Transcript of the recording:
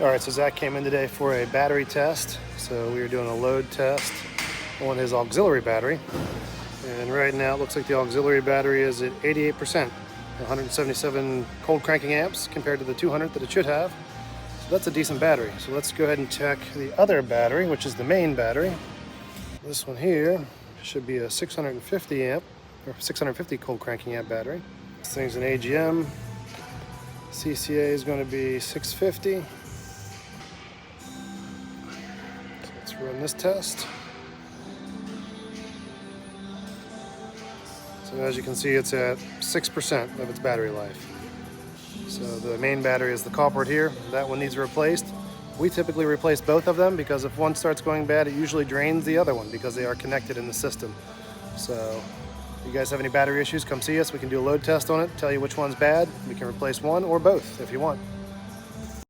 All right, so Zach came in today for a battery test. So we were doing a load test on his auxiliary battery. And right now it looks like the auxiliary battery is at 88%, 177 cold cranking amps compared to the 200 that it should have. So that's a decent battery. So let's go ahead and check the other battery, which is the main battery. This one here should be a 650 amp or 650 cold cranking amp battery. This thing's an AGM. CCA is going to be 650. So let's run this test. So as you can see, it's at 6% of its battery life. So the main battery is the culprit here. That one needs replaced. We typically replace both of them because if one starts going bad, it usually drains the other one because they are connected in the system. So if you guys have any battery issues, come see us. We can do a load test on it, tell you which one's bad. We can replace one or both if you want.